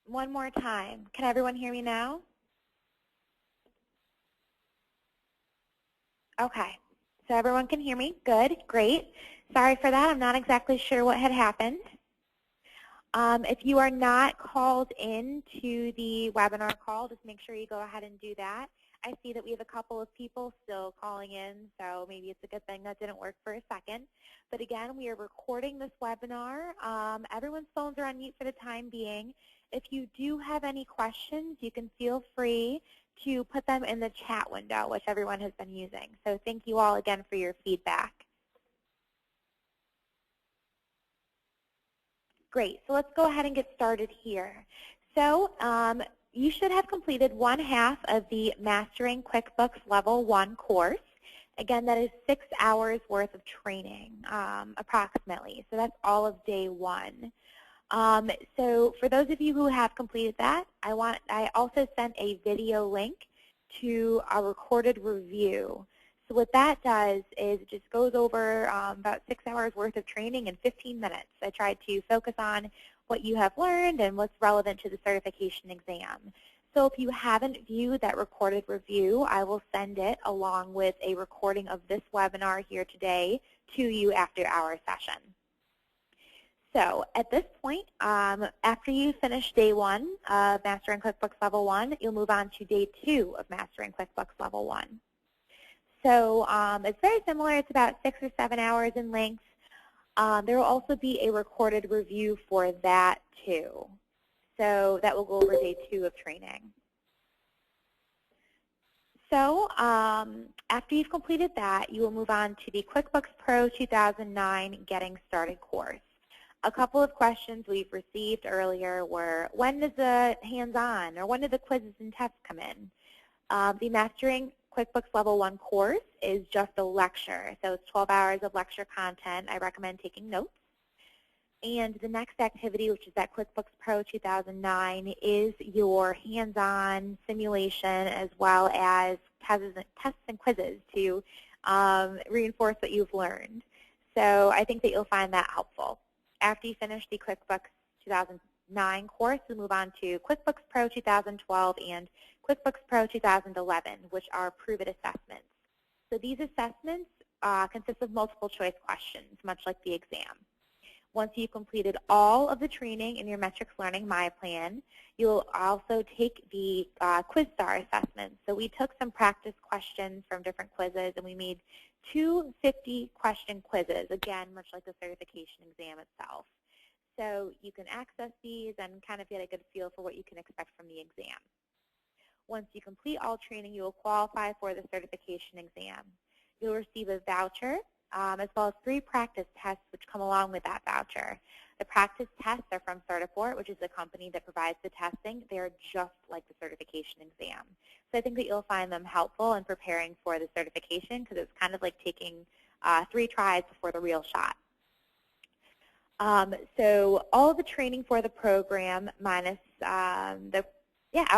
One more time. Can everyone hear me now? Okay. So everyone can hear me? Good. Great. Sorry for that. I'm not exactly sure what had happened. If you are not called in to the webinar call, just make sure you go ahead and do that. I see that we have a couple of people still calling in, so maybe it's a good thing that didn't work for a second. But again, we are recording this webinar. Everyone's phones are on mute for the time being. If you do have any questions, you can feel free to put them in the chat window, which everyone has been using. So thank you all again for your feedback. Great, so let's go ahead and get started here. So you should have completed one half of the Mastering QuickBooks Level 1 course. Again, that is 6 hours worth of training, approximately. So that's all of day one. So for those of you who have completed that, I also sent a video link to a recorded review. So what that does is it just goes over about 6 hours worth of training in 15 minutes. I tried to focus on what you have learned and what's relevant to the certification exam. So if you haven't viewed that recorded review, I will send it along with a recording of this webinar here today to you after our session. So at this point, after you finish day one of Mastering QuickBooks Level 1, you'll move on to day 2 of Mastering QuickBooks Level 1. So it's very similar. It's about 6 or 7 hours in length. There will also be a recorded review for that too. So that will go over day 2 of training. So after you've completed that, you will move on to the QuickBooks Pro 2009 Getting Started course. A couple of questions we've received earlier were, when does the hands-on or when do the quizzes and tests come in? The Mastering QuickBooks Level 1 course is just a lecture. So it's 12 hours of lecture content. I recommend taking notes. And the next activity, which is at QuickBooks Pro 2009, is your hands-on simulation as well as tests and quizzes to reinforce what you've learned. So I think that you'll find that helpful. After you finish the QuickBooks 2009 course, we'll move on to QuickBooks Pro 2012 and QuickBooks Pro 2011, which are prove-it assessments. So these assessments consist of multiple choice questions, much like the exam. Once you've completed all of the training in your Metrics Learning My Plan, you'll also take the Quiz Star assessments. So we took some practice questions from different quizzes, and we made 2 50-question quizzes, again, much like the certification exam itself. So you can access these and kind of get a good feel for what you can expect from the exam. Once you complete all training, you will qualify for the certification exam. You'll receive a voucher as well as 3 practice tests which come along with that voucher. The practice tests are from Certiport, which is the company that provides the testing. They're just like the certification exam. So I think that you'll find them helpful in preparing for the certification because it's kind of like taking 3 tries before the real shot. So all the training for the program minus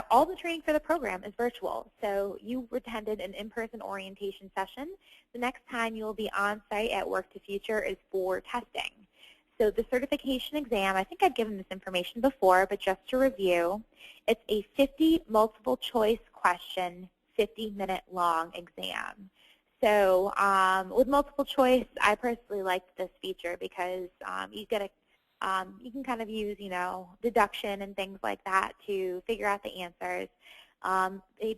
all the training for the program is virtual. So you attended an in-person orientation session. The next time you will be on-site at Work to Future is for testing. So the certification exam, I think I've given this information before, but just to review, it's a 50 multiple choice question, 50-minute long exam. So with multiple choice, I personally liked this feature because you can kind of use, deduction and things like that to figure out the answers.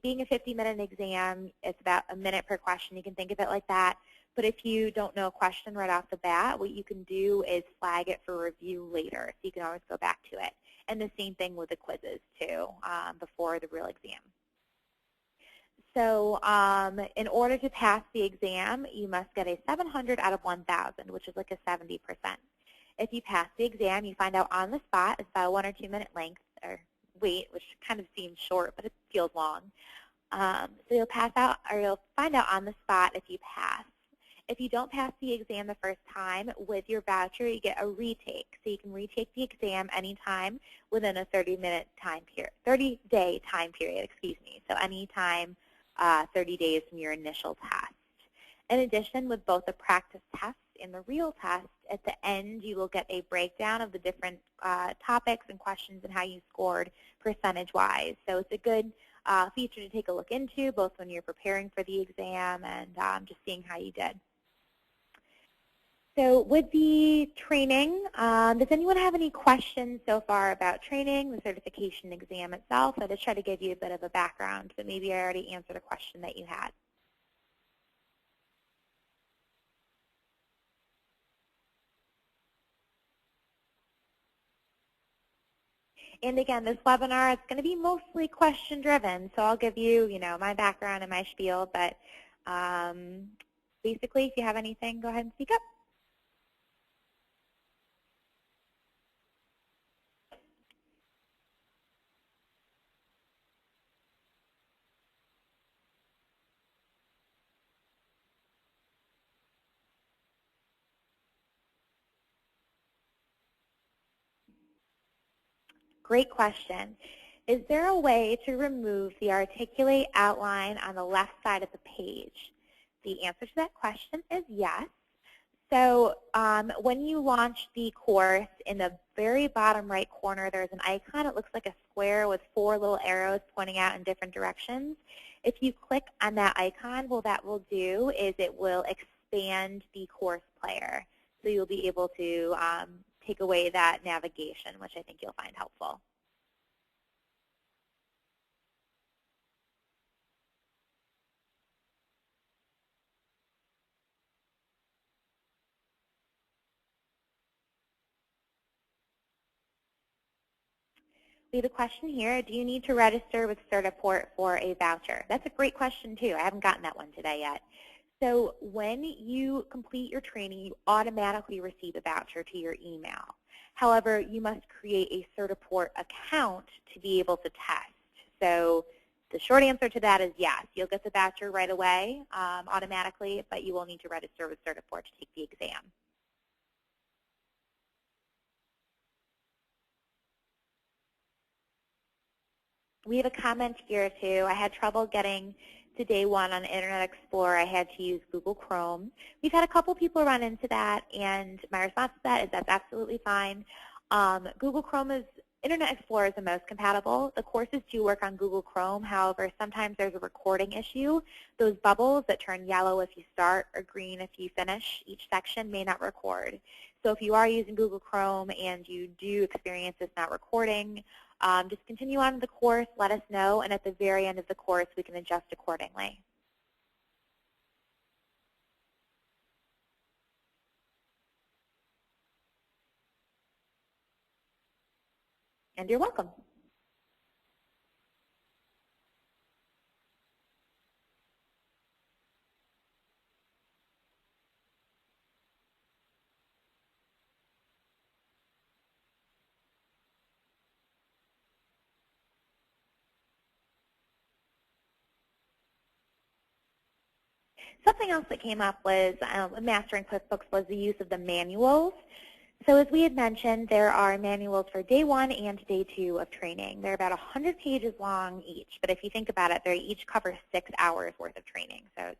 Being a 50-minute exam, it's about a minute per question. You can think of it like that. But if you don't know a question right off the bat, what you can do is flag it for review later. So you can always go back to it. And the same thing with the quizzes, too, before the real exam. So in order to pass the exam, you must get a 700 out of 1,000, which is like a 70%. If you pass the exam, you find out on the spot. It's about a 1 or 2 minute length or wait, which kind of seems short, but it feels long. So you'll pass out, or you'll find out on the spot if you pass. If you don't pass the exam the first time, with your voucher, you get a retake. So you can retake the exam anytime within a 30-day time period, excuse me. So anytime 30 days from your initial test. In addition, with both the practice test and the real test, at the end, you will get a breakdown of the different topics and questions and how you scored percentage-wise. So it's a good feature to take a look into, both when you're preparing for the exam and just seeing how you did. So with the training, does anyone have any questions so far about training, the certification exam itself? I just try to give you a bit of a background, but maybe I already answered a question that you had. And again, this webinar is going to be mostly question-driven, so I'll give you, my background and my spiel, but basically, if you have anything, go ahead and speak up. Great question. Is there a way to remove the articulate outline on the left side of the page? The answer to that question is yes. So when you launch the course, in the very bottom right corner, there's an icon. It looks like a square with 4 little arrows pointing out in different directions. If you click on that icon, what that will do is it will expand the course player. So you'll be able to take away that navigation, which I think you'll find helpful. We have a question here. Do you need to register with Certiport for a voucher? That's a great question, too. I haven't gotten that one today yet. So when you complete your training, you automatically receive a voucher to your email. However, you must create a Certiport account to be able to test. So the short answer to that is yes. You'll get the voucher right away automatically, but you will need to register with Certiport to take the exam. We have a comment here, too. I had trouble getting to day 1 on Internet Explorer. I had to use Google Chrome. We've had a couple people run into that, and my response to that is that's absolutely fine. Google Chrome is, Internet Explorer is the most compatible. The courses do work on Google Chrome. However, sometimes there's a recording issue. Those bubbles that turn yellow if you start or green if you finish each section may not record. So if you are using Google Chrome and you do experience this not recording, just continue on with the course, let us know, and at the very end of the course, we can adjust accordingly. And you're welcome. Something else that came up was mastering QuickBooks was the use of the manuals. So as we had mentioned, there are manuals for day 1 and day 2 of training. They're about 100 pages long each, but if you think about it, they each cover 6 hours worth of training, so it's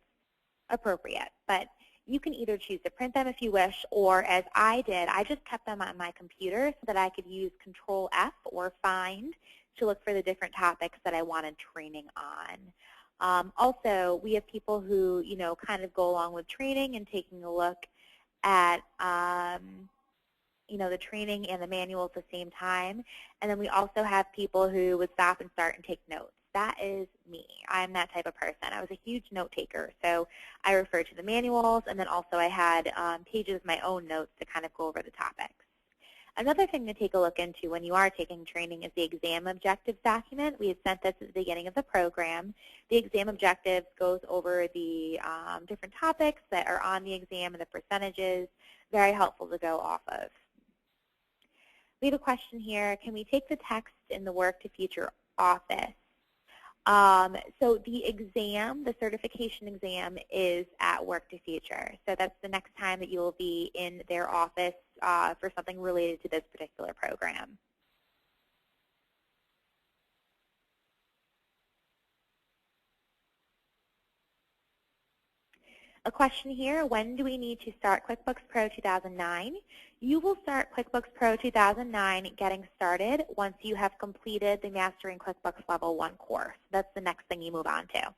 appropriate. But you can either choose to print them if you wish, or as I did, I just kept them on my computer so that I could use Control F or Find to look for the different topics that I wanted training on. Also, we have people who, kind of go along with training and taking a look at, the training and the manual at the same time. And then we also have people who would stop and start and take notes. That is me. I'm that type of person. I was a huge note taker, so I referred to the manuals, and then also I had pages of my own notes to kind of go over the topics. Another thing to take a look into when you are taking training is the exam objectives document. We had sent this at the beginning of the program. The exam objectives goes over the different topics that are on the exam and the percentages. Very helpful to go off of. We have a question here. Can we take the text in the Work to Future office? So the exam, the certification exam, is at Work to Future. So that's the next time that you will be in their office for something related to this particular program. A question here, when do we need to start QuickBooks Pro 2009? You will start QuickBooks Pro 2009 getting started once you have completed the Mastering QuickBooks Level 1 course. That's the next thing you move on to.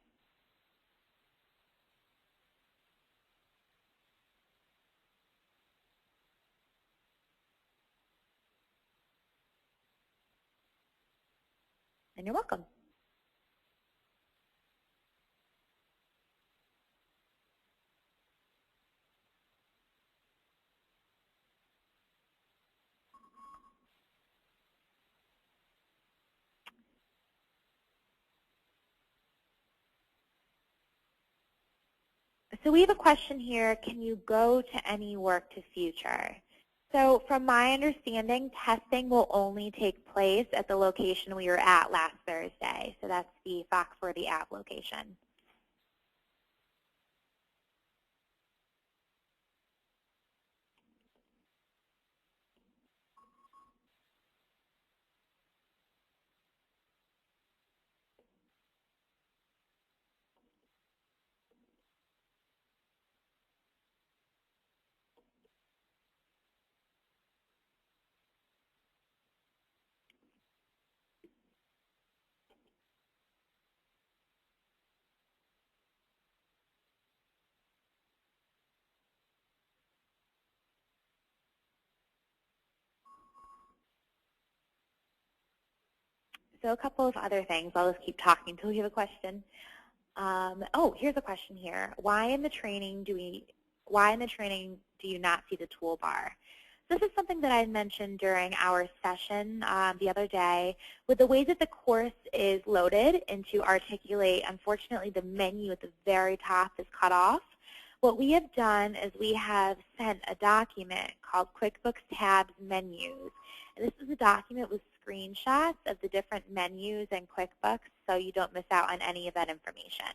And you're welcome. So we have a question here, can you go to any work to future? So from my understanding, testing will only take place at the location we were at last Thursday. So that's the Foxworthy app location. So a couple of other things. I'll just keep talking until you have a question. Oh, here's a question here. Why in the training do you not see the toolbar? This is something that I mentioned during our session the other day. With the way that the course is loaded into Articulate, unfortunately the menu at the very top is cut off. What we have done is we have sent a document called QuickBooks Tabs Menus. And this is a document with screenshots of the different menus in QuickBooks so you don't miss out on any of that information.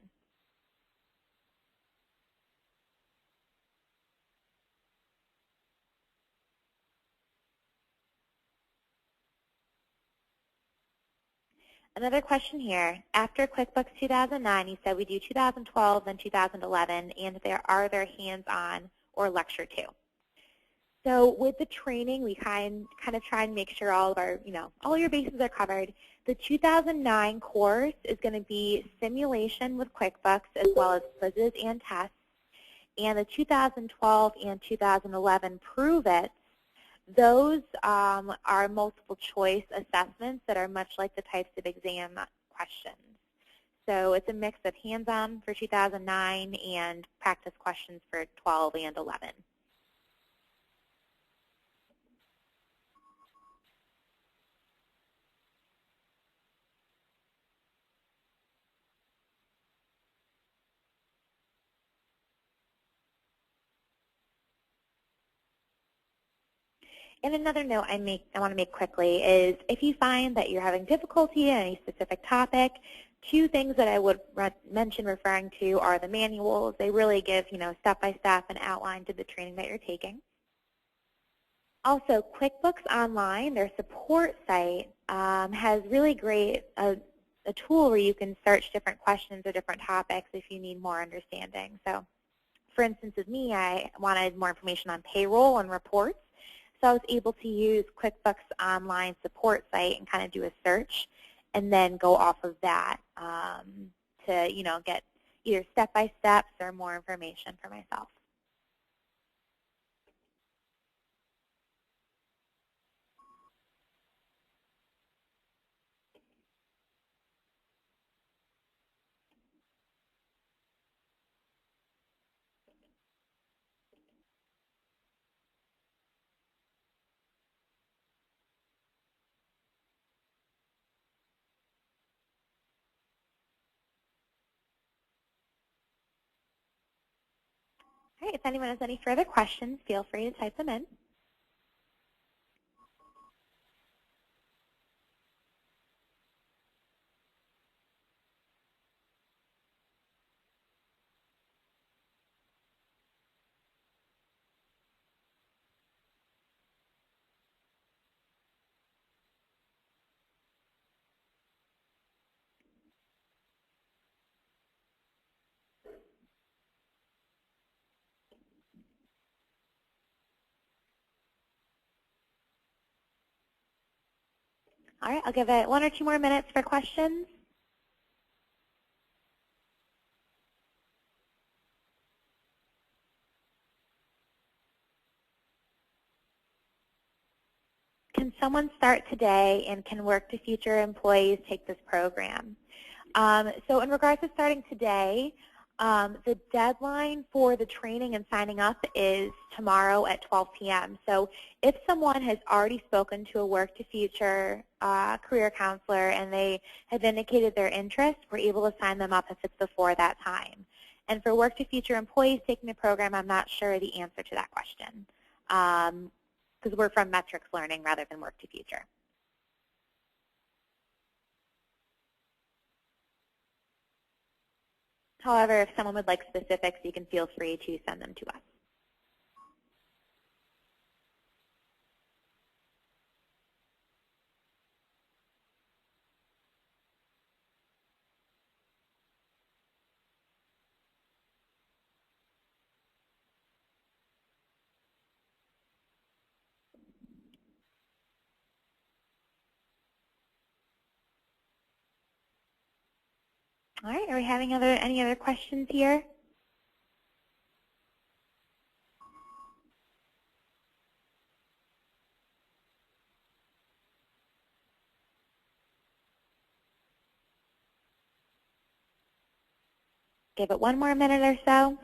Another question here. After QuickBooks 2009, you said we do 2012 and 2011, and are there hands-on or lecture 2? So with the training, we kind of try and make sure all of our, all your bases are covered. The 2009 course is going to be simulation with QuickBooks as well as quizzes and tests. And the 2012 and 2011 Prove It, those are multiple choice assessments that are much like the types of exam questions. So it's a mix of hands-on for 2009 and practice questions for 12 and 11. And another note I want to make quickly is if you find that you're having difficulty in any specific topic, 2 things that I would mention referring to are the manuals. They really give, step-by-step and outline to the training that you're taking. Also, QuickBooks Online, their support site, has really great a tool where you can search different questions or different topics if you need more understanding. So, for instance, with me, I wanted more information on payroll and reports. So I was able to use QuickBooks Online support site and kind of do a search and then go off of that to, get either step-by-steps or more information for myself. All right, if anyone has any further questions, feel free to type them in. All right, I'll give it 1 or 2 more minutes for questions. Can someone start today, and can work-to-future employees take this program? So in regards to starting today, the deadline for the training and signing up is tomorrow at 12 p.m. So if someone has already spoken to a work-to-future career counselor and they have indicated their interest, we're able to sign them up if it's before that time. And for work-to-future employees taking the program, I'm not sure the answer to that question because we're from metrics learning rather than work-to-future. However, if someone would like specifics, you can feel free to send them to us. All right, are we having any other questions here? Give it 1 more minute or so.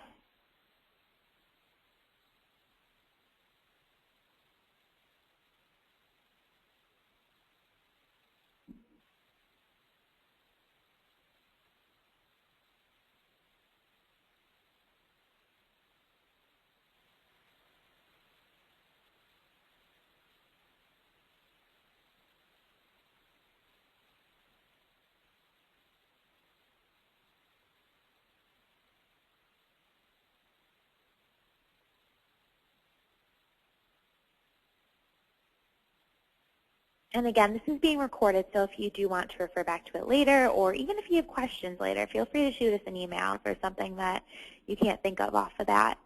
And again, this is being recorded, so if you do want to refer back to it later, or even if you have questions later, feel free to shoot us an email for something that you can't think of off of that.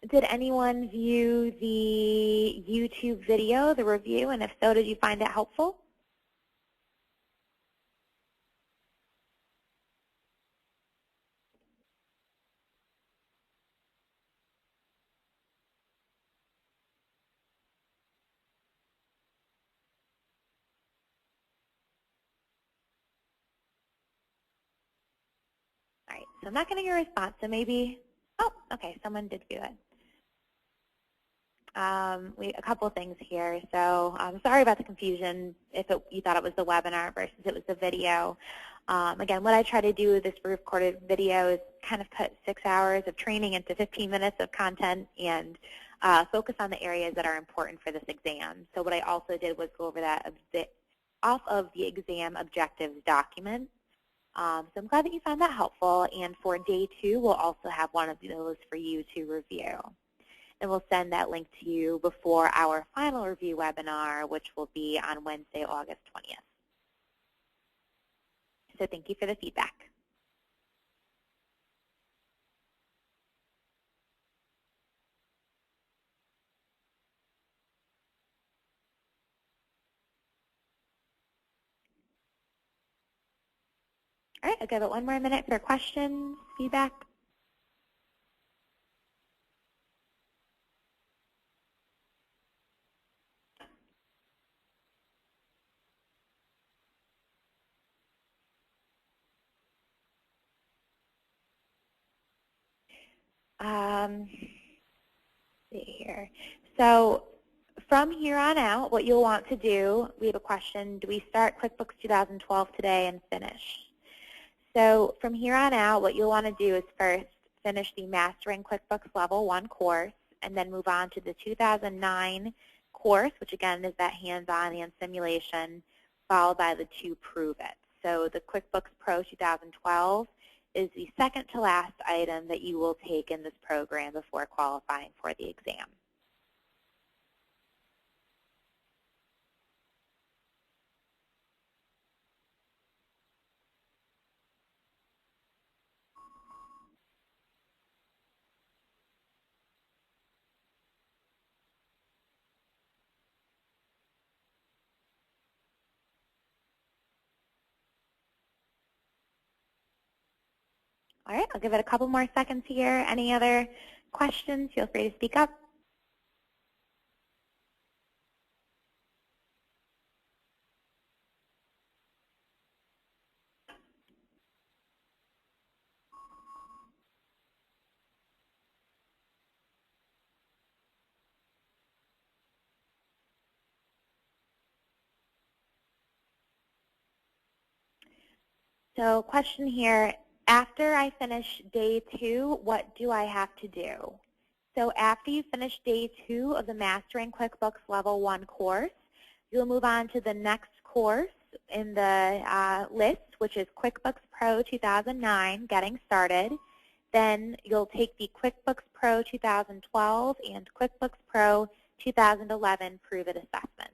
Did anyone view the YouTube video, the review, and if so, did you find it helpful? All right, so I'm not getting a response, so maybe, oh, okay, someone did view it. A couple of things here. So I'm sorry about the confusion if you thought it was the webinar versus it was the video. Again, what I try to do with this recorded video is kind of cut 6 hours of training into 15 minutes of content and focus on the areas that are important for this exam. So what I also did was go over that off of the exam objectives document. So I'm glad that you found that helpful. And for day 2, we'll also have one of those for you to review. And we'll send that link to you before our final review webinar, which will be on Wednesday, August 20th. So thank you for the feedback. All right, I'll give it 1 more minute for questions, feedback. See here. So from here on out, what you'll want to do, we have a question, do we start QuickBooks 2012 today and finish? So from here on out, what you'll want to do is first finish the Mastering QuickBooks Level 1 course, and then move on to the 2009 course, which again is that hands-on and simulation, followed by the 2 Prove It. So the QuickBooks Pro 2012 is the second to last item that you will take in this program before qualifying for the exam. All right, I'll give it a couple more seconds here. Any other questions? Feel free to speak up. So question here, after I finish day 2, what do I have to do? So after you finish day 2 of the Mastering QuickBooks Level 1 course, you'll move on to the next course in the list, which is QuickBooks Pro 2009, Getting Started. Then you'll take the QuickBooks Pro 2012 and QuickBooks Pro 2011 Prove It assessments.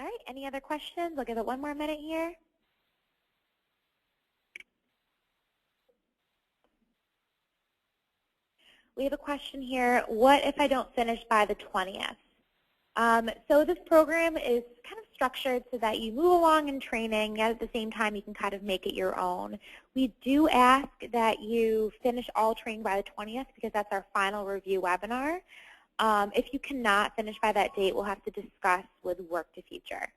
All right, any other questions? I'll give it one more minute here. We have a question here, what if I don't finish by the 20th? So this program is kind of structured so that you move along in training, yet at the same time you can kind of make it your own. We do ask that you finish all training by the 20th because that's our final review webinar. If you cannot finish by that date, we'll have to discuss with Work to Future.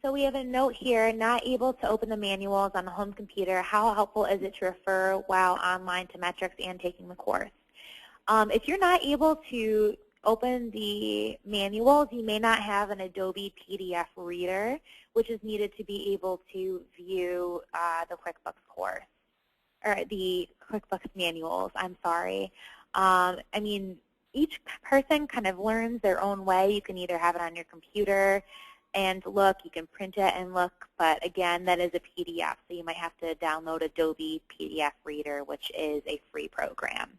So we have a note here, not able to open the manuals on the home computer. How helpful is it to refer while online to metrics and taking the course? If you're not able to open the manuals, you may not have an Adobe PDF reader, which is needed to be able to view the QuickBooks course, or the QuickBooks manuals, I'm sorry. I mean, each person kind of learns their own way. You can either have it on your computer and look, you can print it and look, but again, that is a PDF, so you might have to download Adobe PDF Reader, which is a free program.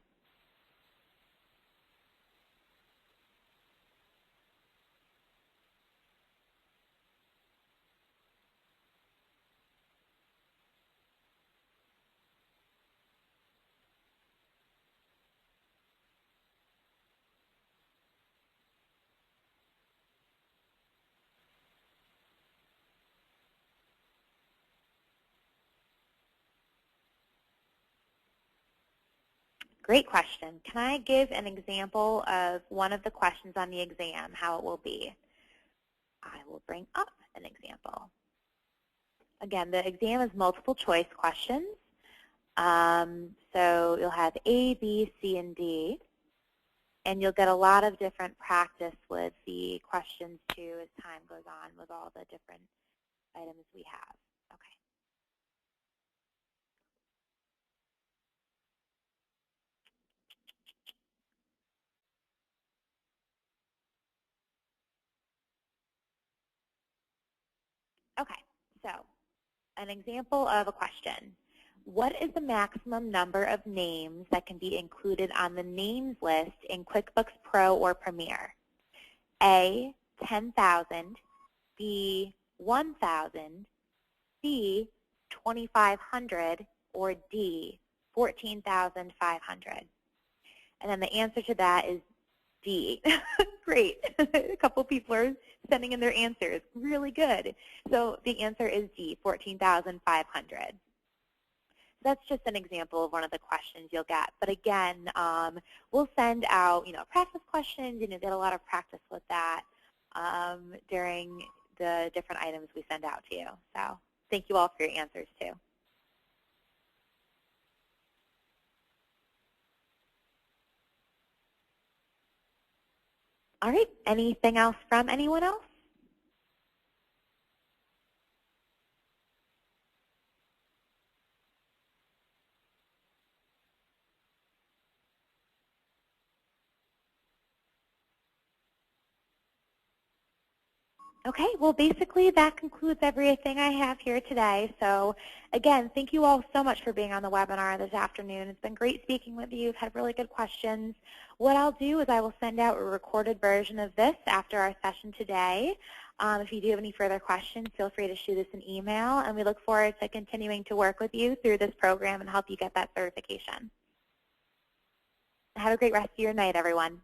Great question. Can I give an example of one of the questions on the exam, how it will be? I will bring up an example. Again, the exam is multiple choice questions. So you'll have A, B, C, and D. And you'll get a lot of different practice with the questions, too, as time goes on with all the different items we have. Okay. Okay, so an example of a question. What is the maximum number of names that can be included on the names list in QuickBooks Pro or Premier? A, 10,000, B, 1,000, C, 2,500, or D, 14,500? And then the answer to that is D. Great. A couple people are sending in their answers. Really good. So the answer is D, 14,500. That's just an example of one of the questions you'll get. But again, we'll send out, practice questions, and you'll get a lot of practice with that during the different items we send out to you. So thank you all for your answers, too. All right, anything else from anyone else? Okay, well, basically that concludes everything I have here today. So again, thank you all so much for being on the webinar this afternoon. It's been great speaking with you. You've had really good questions. What I'll do is I will send out a recorded version of this after our session today. If you do have any further questions, feel free to shoot us an email, and we look forward to continuing to work with you through this program and help you get that certification. Have a great rest of your night, everyone.